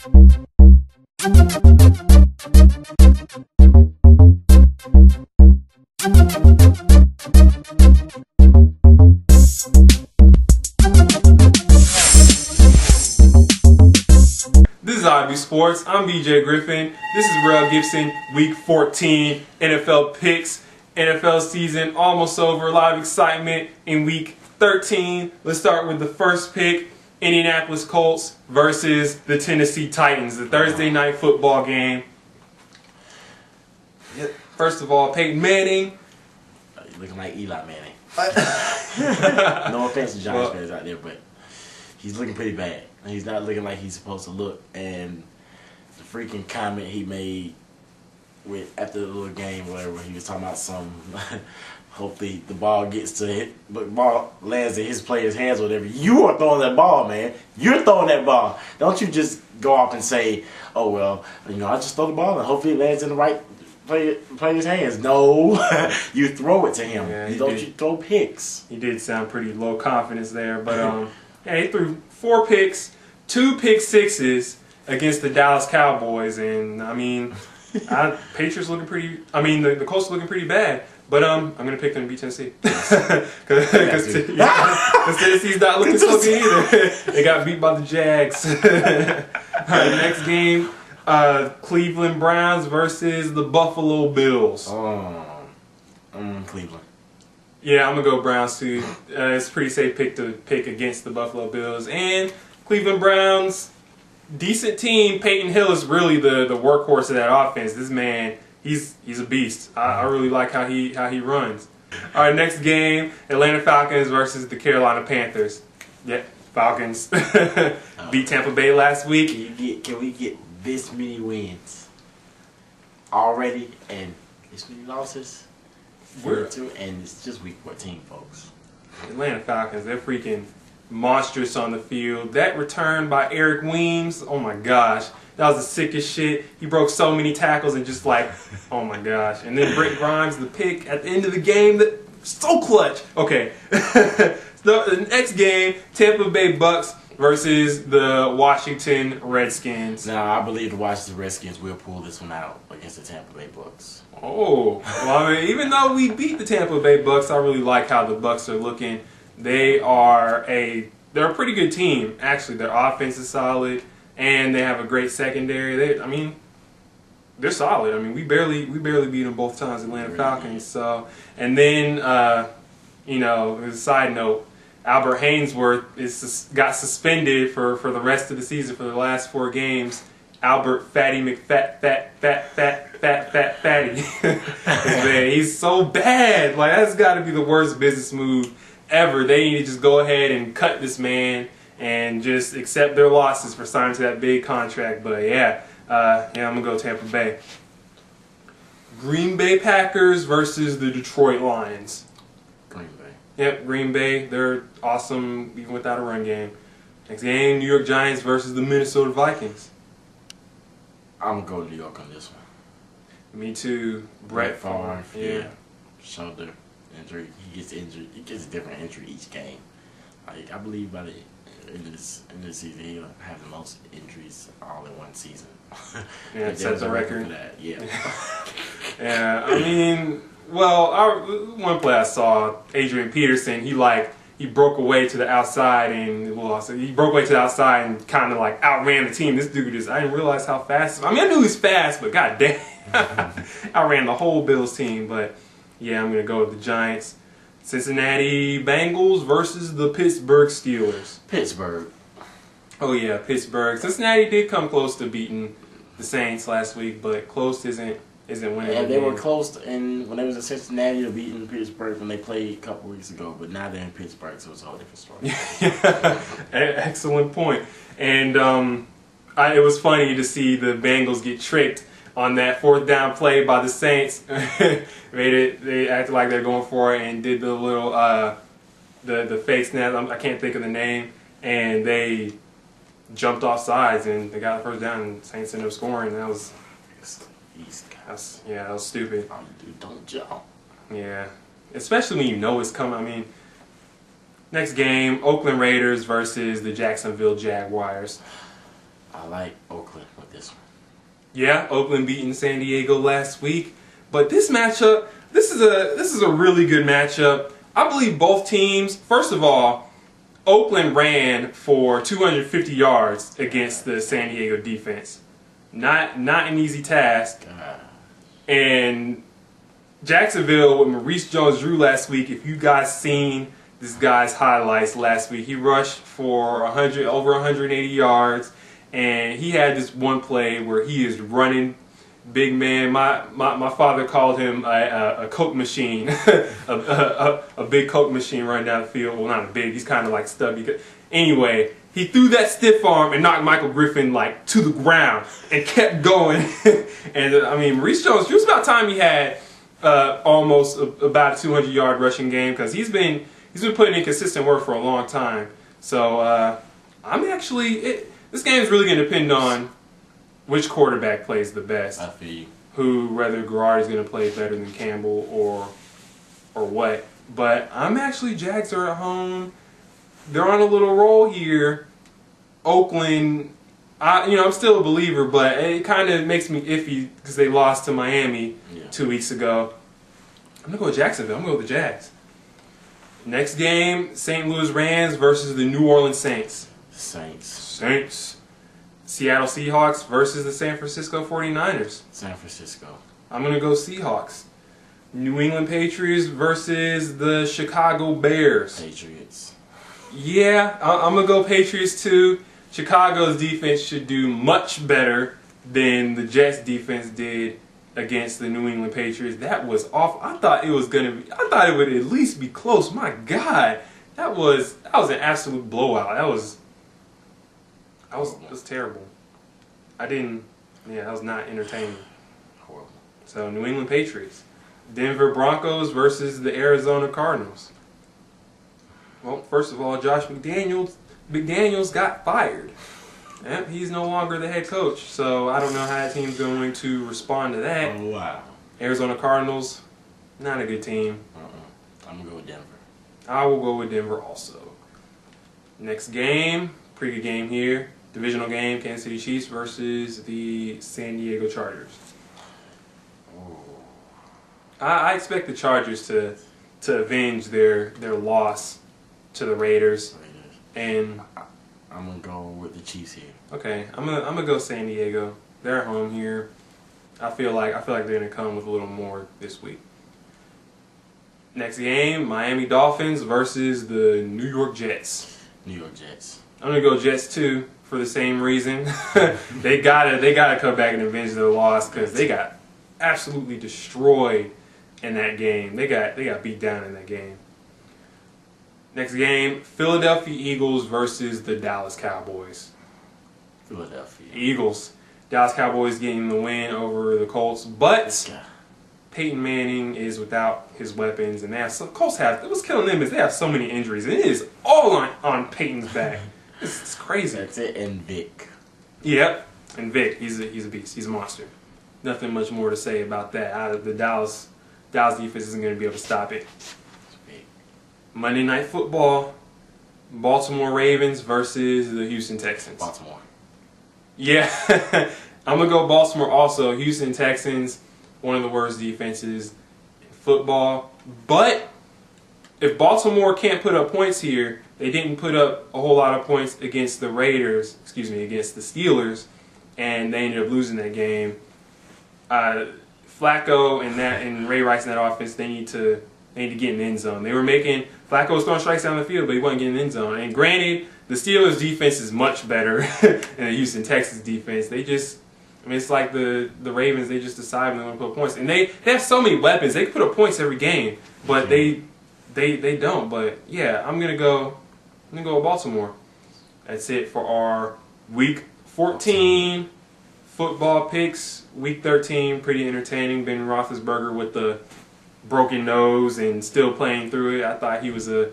This is IB Sports. I'm BJ Griffin. This is Rel Gibson, Week 14 NFL picks. NFL season almost over. A lot of excitement in Week 13. Let's start with the first pick. Indianapolis Colts versus the Tennessee Titans. The Thursday night football game. First of all, Peyton Manning. Looking like Eli Manning. No offense to Giants fans out there, but he's looking pretty bad. He's not looking like he's supposed to look. And the freaking comment he made after the little game, whatever, he was talking about some. Hopefully the ball gets to hit, but ball lands in his player's hands or whatever. You are throwing that ball, man. You're throwing that ball. Don't you just go off and say, "Oh well, I just throw the ball and hopefully it lands in the right player's hands." No, you throw it to him. Yeah, You throw picks. He did sound pretty low confidence there, but yeah, he threw 4 picks, 2 pick sixes against the Dallas Cowboys, and I mean, Patriots looking pretty. I mean, the Colts looking pretty bad. But I'm gonna pick them to beat Tennessee because Tennessee's not looking so good either. They got beat by the Jags. All right, next game, Cleveland Browns versus the Buffalo Bills. Cleveland. Yeah, I'm gonna go Browns too. It's a pretty safe pick to pick against the Buffalo Bills and Cleveland Browns. Decent team. Peyton Hill is really the workhorse of that offense. This man. He's a beast. I really like how he runs. All right, next game, Atlanta Falcons versus the Carolina Panthers. Yep, Falcons beat Tampa Bay last week. Can we get this many wins already and this many losses? And it's just week 14, folks. Atlanta Falcons, they're freaking monstrous on the field. That return by Eric Weems, oh my gosh. That was the sickest shit. He broke so many tackles and just like, oh my gosh. And then Brent Grimes, the pick at the end of the game, that so clutch. Okay. So the next game, Tampa Bay Bucks versus the Washington Redskins. Now, I believe the Washington Redskins will pull this one out against the Tampa Bay Bucks. Oh, well, I mean, even though we beat the Tampa Bay Bucks, I really like how the Bucks are looking. They're a pretty good team. Actually, their offense is solid. And they have a great secondary. They're solid. I mean, we barely beat them both times, Atlanta Falcons. So, and then, as a side note, Albert Haynesworth got suspended for the rest of the season for the last 4 games. Albert Fatty Fatty. Man, he's so bad. Like, that's got to be the worst business move ever. They need to just go ahead and cut this man and just accept their losses for signing to that big contract. But yeah, I'm going to go Tampa Bay. Green Bay Packers versus the Detroit Lions. Green Bay. Yep, Green Bay. They're awesome even without a run game. Next game, New York Giants versus the Minnesota Vikings. I'm going to go New York on this one. Me too. Brett Favre. Yeah. Shoulder injury. He gets injured. He gets a different injury each game. Like, I believe by the end of this season, he'll have the most injuries all in one season. Yeah, set the record for that. Yeah. Yeah, I mean, one play I saw, Adrian Peterson, he broke away to the outside and kind of like outran the team. This dude I didn't realize how fast. I mean, I knew he was fast, but goddamn, outran the whole Bills team. But yeah, I'm gonna go with the Giants. Cincinnati Bengals versus the Pittsburgh Steelers. Pittsburgh. Oh yeah, Pittsburgh. Cincinnati did come close to beating the Saints last week, but close isn't winning. Yeah, they were close when they was in Cincinnati to beating Pittsburgh when they played a couple weeks ago, but now they're in Pittsburgh, so it's a whole different story. Excellent point. And it was funny to see the Bengals get tricked on that 4th down play by the Saints. They acted like they're going for it and did the little the fake snap. I can't think of the name, and they jumped off sides and they got the 1st down. And Saints ended up scoring. That was stupid. Dude, don't jump. Yeah, especially when you know it's coming. I mean, next game, Oakland Raiders versus the Jacksonville Jaguars. I like Oakland with this one. Yeah, Oakland beating San Diego last week. But this matchup, this is a really good matchup. I believe both teams, first of all, Oakland ran for 250 yards against the San Diego defense. Not an easy task. And Jacksonville with Maurice Jones-Drew last week, if you guys seen this guy's highlights last week, he rushed for over 180 yards, and he had this one play where he is running. Big man, my father called him a Coke machine, a big Coke machine running down the field. Well, not a big, he's kind of like stubby. Anyway, he threw that stiff arm and knocked Michael Griffin like to the ground and kept going. And I mean, Maurice Jones, it was about time he had almost about a 200-yard rushing game, because he's been putting in consistent work for a long time. So this game is really going to depend on which quarterback plays the best. I feel you. Whether Garrard is going to play better than Campbell or what. But Jags are at home. They're on a little roll here. Oakland, I'm still a believer, but it kind of makes me iffy because they lost to Miami 2 weeks ago. I'm going to go with Jacksonville. I'm going to go with the Jags. Next game, St. Louis Rams versus the New Orleans Saints. Saints. Seattle Seahawks versus the San Francisco 49ers. San Francisco. I'm going to go Seahawks. New England Patriots versus the Chicago Bears. Patriots. Yeah, I'm going to go Patriots too. Chicago's defense should do much better than the Jets' defense did against the New England Patriots. That was awful. I thought it would at least be close. My God, that was an absolute blowout. That was terrible. That was not entertaining. Horrible. So, New England Patriots. Denver Broncos versus the Arizona Cardinals. Well, first of all, Josh McDaniels got fired. Yep, he's no longer the head coach, so I don't know how that team's going to respond to that. Oh, wow. Arizona Cardinals, not a good team. I'm going to go with Denver. I will go with Denver also. Next game, pretty good game here. Divisional game, Kansas City Chiefs versus the San Diego Chargers. Oh. I expect the Chargers to avenge their loss to the Raiders. And I'm gonna go with the Chiefs here. Okay, I'm gonna go San Diego. They're at home here. I feel like they're gonna come with a little more this week. Next game, Miami Dolphins versus the New York Jets. New York Jets. I'm gonna go Jets too for the same reason. they gotta come back and avenge their loss because they got absolutely destroyed in that game. They got beat down in that game. Next game, Philadelphia Eagles versus the Dallas Cowboys. Philadelphia. Eagles. Dallas Cowboys getting the win over the Colts, but Peyton Manning is without his weapons, and Colts what's killing them is they have so many injuries, and it is all on Peyton's back. It's crazy. That's it, and Vic. Yep, and Vic, he's a beast. He's a monster. Nothing much more to say about that. The Dallas defense isn't going to be able to stop it. Monday Night Football, Baltimore Ravens versus the Houston Texans. Baltimore. Yeah, I'm going to go Baltimore also. Houston Texans, one of the worst defenses in football. But if Baltimore can't put up points here, they didn't put up a whole lot of points against the against the Steelers, and they ended up losing that game. Flacco and Ray Rice in that offense, they need to get in the end zone. Flacco was throwing strikes down the field, but he wasn't getting in the end zone. And granted, the Steelers' defense is much better than the Houston Texans' defense. It's like the Ravens, they just decide when they want to put points. And they have so many weapons. They can put up points every game, but they don't. But yeah, I'm gonna go with Baltimore. That's it for our Week 14 football picks. Week 13, pretty entertaining. Ben Roethlisberger with the broken nose and still playing through it. I thought he was a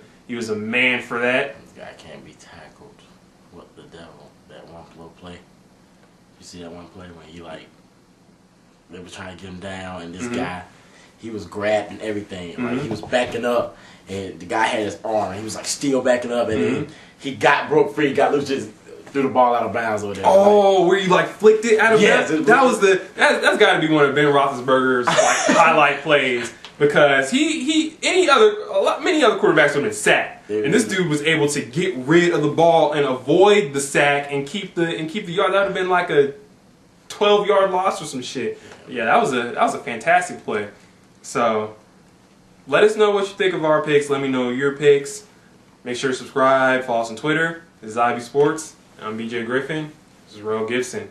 man for that. This guy can't be tackled. What the devil? That one little play. You see that one play when they were trying to get him down, and this guy, he was grabbing everything. Like he was backing up, and the guy had his arm. He was like still backing up, and then he broke free, got loose, just threw the ball out of bounds over there. Oh, where you like flicked it out of bounds? That's got to be one of Ben Roethlisberger's like highlight plays because many other quarterbacks would have been sacked, and this dude was able to get rid of the ball and avoid the sack and keep the yard. That would have been like a 12-yard loss or some shit. Yeah, that was a fantastic play. So let us know what you think of our picks. Let me know your picks. Make sure to subscribe. Follow us on Twitter. This is IB Sports. I'm BJ Griffin. This is Royal Gibson.